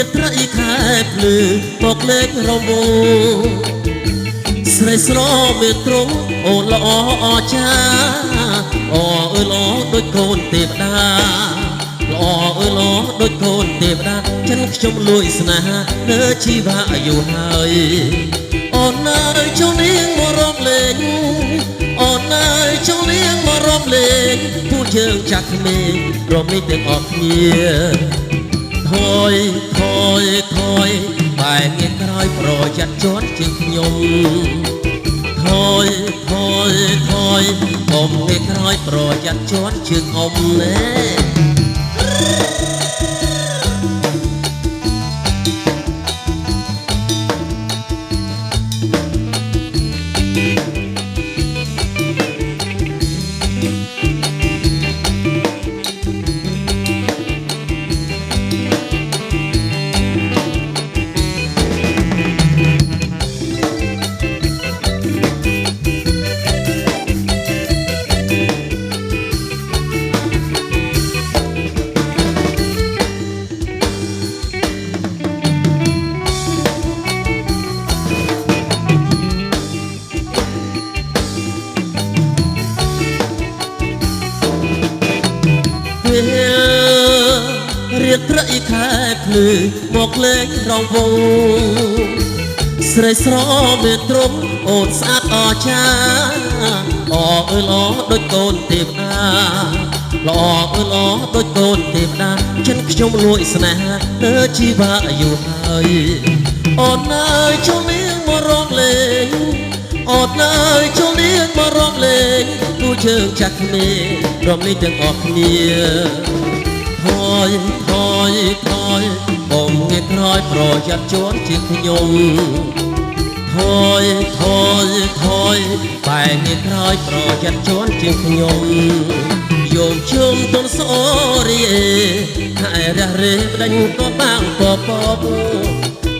រៀបត្រីខែភ្លឺមកលេងរវងស្រីស្រមេត្រង់អូនល្អអចាអូអើល្អដូចកូនទេវតាល្អអើល្អដូចកូនទេវតាចិនខ្ញុំលួយស្នេហាលើជីវៈអាយុហើយអូនអើយចូលនាងមករំលែងអូនអើយចូលនាងមករំលែងពួកយើងចាក់ក្មេងរំលែងទាំងអស់គ្នាថយថយថយបែរងាកក្រោយប្រយ័ត្នជាន់ជាងខ្ញុំថយថយថយកុំងាកក្រោយប្រយ័ត្នជាន់ជាងអ៊ំណែរៀបត្រីខែភ្លឺមកលេងរវងស្រីស្រមេត្រង់អូនស្អាតអចា ល្អអើល្អដូចកូនទេវតាល្អអើល្អដូចកូនទេវតាចិនខ្ញុំលួចស្នេហាលើជីវៈអាយុហើយអូនអើយចូលនាងមករំលែងអូនអើយចូលនាងមករំលែងពួកយើងចាក់គ្នារំលែងទាំងអស់គ្នាថយថយថយកុំងាកក្រោយប្រយ័ត្នជាន់ជាងខ្ញុំថយថយថយបែរងាកក្រោយប្រយ័ត្នជាន់ជាងខ្ញុំយោមជុំទុនសូរីខែរះរេបដេញក៏បាំងពពក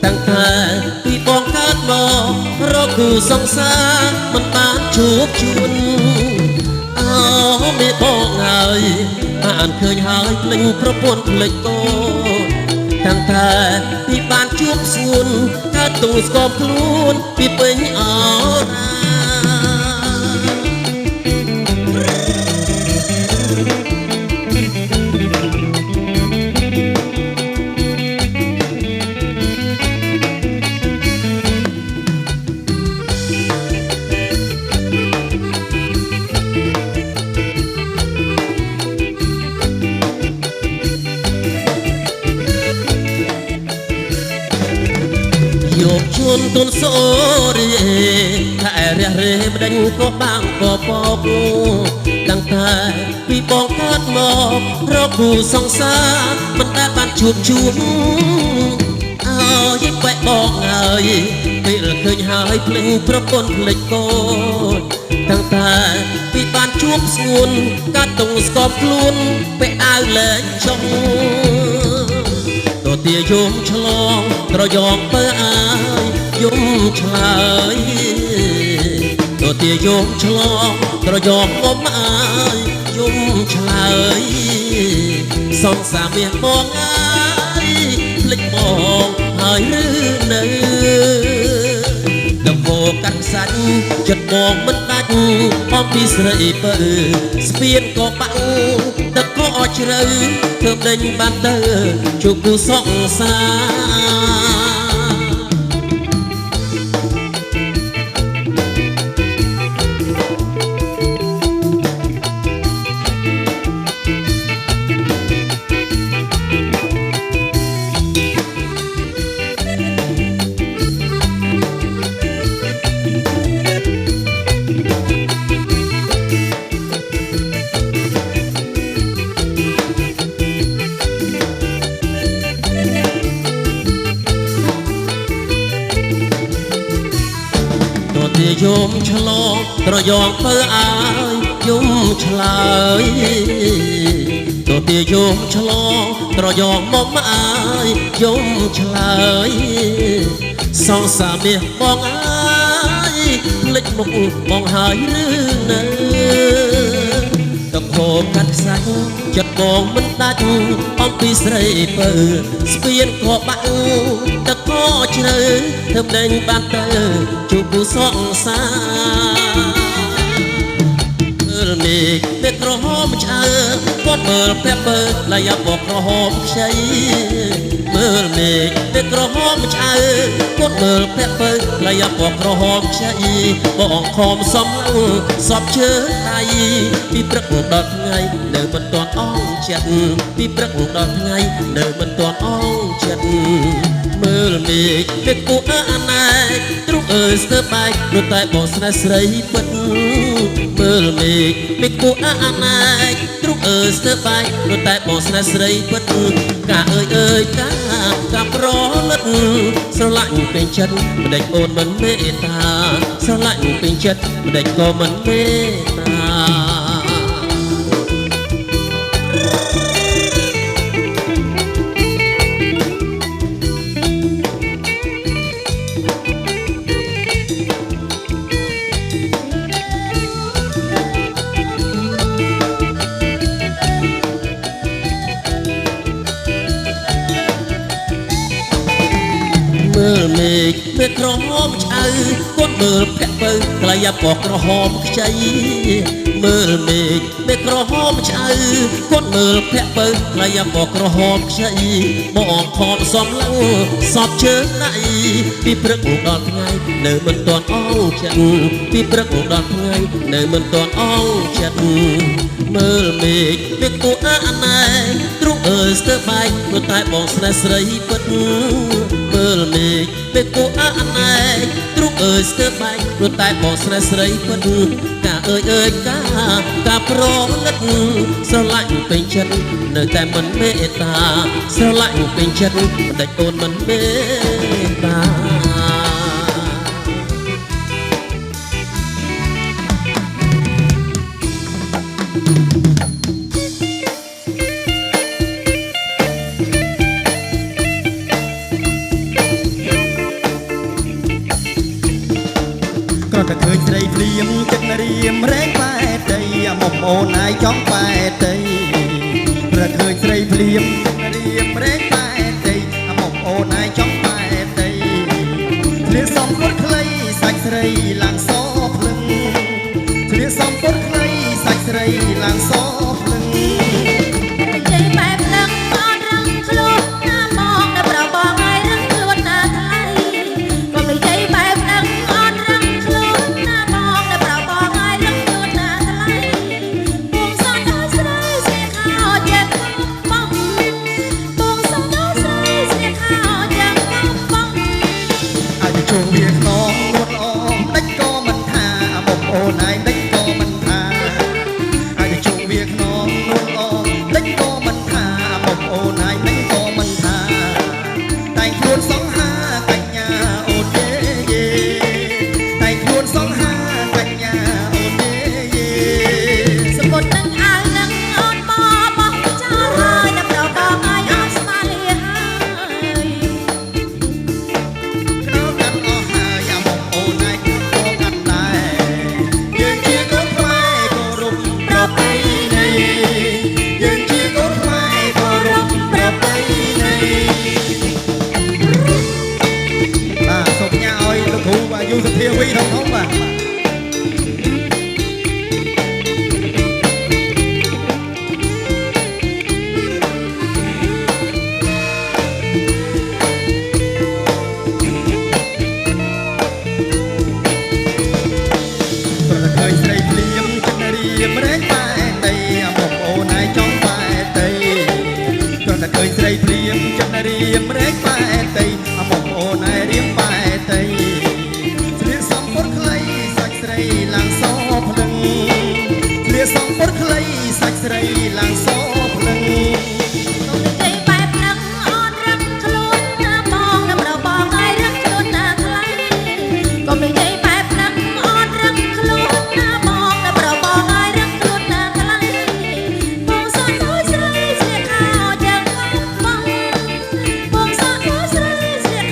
តាំងតែពីបងកើតមករកគូសង្សារមិនបានជួបជូនអោមេបងហើយបានឃើញហើយភ្លេចប្រពន្ធភ្លេចកូនតាំងតែពីបានជួបស្ងួនកើតទូស្គមខ្លួនពីពេញអរ៉ាយកជួនទុនសូរីខែរះរេបដេញក៏បាំងពពកតាំងតែពីបងកើតមករកគូសង្សារមិនដែលបានជួបជួបអើយបែកបងហើយពេលឃើញហើយភ្លេចប្រពន្ធភ្លេចកូនតាំងតែពីបានជួបស្ងួនកាត់តុងស្គមខ្លួនពេលអាវលែងចុងទាយំឆ្លងត្រយងពើអាយយំឆ្លើយទាយំឆ្លងត្រយងងំអាយយំឆ្លើយសងសាមាសបងអាយភ្លេចបងហើយឬនៅដំបូកកាត់សាច់ចិត្តបងមិនដាច់អំពីស្រីពើស្ពានក៏បាក់ទឹកក៏អជ្រៅទើបដេញបានទៅជួបគូសង្សារយំឆ្លងត្រយងពើអាយយំឆ្លើយទាយំឆ្លងត្រយងមកអាយយំឆ្លើយសងសាមាសបងអាយភ្លេចមុខបងហើយឬនៅទឹកហូ ពោកាត់ខ្សាច់ចិត្តបងមិនដាច់អំពីស្រីពើស្ពានក៏បាក់ទឹកក៏ជ្រៅធ្វើដេញបានទៅជួបគូសង្សារមើលមេឃមេឃក្រហមឆ្អើគាត់មើលព្រះពើឡាយបក្រហមខ្ចីមើលមេឃមេឃក្រហមឆ្អើគាត់មើលព្រះពើឡាយបក្រហមខ្ចីបងខំសំសពជើដៃពីព្រឹកដល់ថ្ងៃនៅមិនទាន់អងចិត្តពីព្រឹកដល់ថ្ងៃនៅមិនទាន់អងចិត្តមើលមេឃមេឃគូអាណែកទ្រុងអើយស្ទើរបែកព្រោះតែបងស្នេហ៍ស្រីពិតមើលមេឃមេឃគូអាណែកទ្រុងអើយស្ទើរបែកព្រោះតែបងស្នេហ៍ស្រីពិតការអើយការប្រលិតស្រឡាញ់ពេញចិត្តម្ដេចអូនមិនមេត្តាស្រឡាញ់ពេញចិត្តម្ដេចក៏មិនមេត្តាមើលមេឃមេឃក្រហមឆ្អៅគាត់មើលភ័ក្រពៅក្លាយពណ៌ក្រហមខ្ចីមើលមេឃមេឃក្រហមឆ្អៅគាត់មើលភ័ក្រពៅក្លាយពណ៌ក្រហមខ្ចីបងខំសំឡឹងសពជើងដៃពីព្រឹកដល់ថ្ងៃនៅមិនទាន់អងចិត្តពីព្រឹកដល់ថ្ងៃនៅមិនទាន់អងចិត្តមើលមេឃមេឃគូអាណែកទ្រុងអើយស្ទើរបែកព្រោះតែបងស្នេហ៍ស្រីពិតមើលមេឃមេឃគូអាណែកទ្រុងអើយស្ទើរបែកព្រោះតែបងស្នេហ៍ស្រីពិតការអើយការប្រលិតស្រឡាញ់ពេញចិត្តនៅតែមិនមេត្តាស្រឡាញ់ពេញចិត្តមិនដេចអូនមិនមេត្តាតែឃើញស្រីភ្លៀមចិត្តរៀមរែងបែតដីមកអូនឯងចង់បែតដីប្រឃើញស្រីភ្លៀមចិត្តរៀមរែងបែតដីមកអូនឯងចង់បែតដីធ្លាសំពុតខ្លីសាច់ស្រីឡើងសភ្លឹងធ្លាសំពុតខ្លីសាច់ស្រីឡើងសភ្លឹងជួងវាខ្នងងត់ល្អដេចក៏មិនថាបងអូនឯងដេចក៏មិនថាអាចជួងវាខ្នងងត់ល្អដេចក៏មិនថាបងអូនឯងដេចក៏មិនថាតែងខ្លួនសង្ហាកញ្ញាអូនយេតែងខ្លួនសង្ហាកញ្ញាអូនយេសមុទ្រនឹងអាលនឹងអូនបបោះចោលហើយដល់ប្រកបឲ្យអស់ស្មារតីហើយយូរសធាវីធំបាទប្រឃើញស្រីភ្លៀមចិត្តរៀមរែងបែតដីបងអូនឯងចង់បែតដីគ្រាន់តែឃើញស្រីភ្លៀមចិត្តរៀមរែងបែតដីបងអូនឯងរៀមបែតដីសំពុតខ្លីសាច់ស្រីឡើងសភ្លឹងធ្លាសំពុតខ្លីសាច់ស្រីឡើងសភ្លឹងកុំនិយាយបែបហ្នឹងអូនរឹងខ្លួនណាបងណាប្របងឲ្យរឹងខ្លួនណាថ្លៃកុំនិយាយបែបហ្នឹងអូនរឹងខ្លួនណាបងណាប្របងឲ្យរឹងខ្លួនណាថ្លៃបងសត់ឲ្យស្រីស្លៀកខោយ៉ាងបងបងសត់ឲ្យស្រីស្លៀក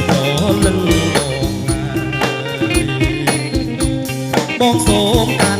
ប្រលឹងបងសូមកាន់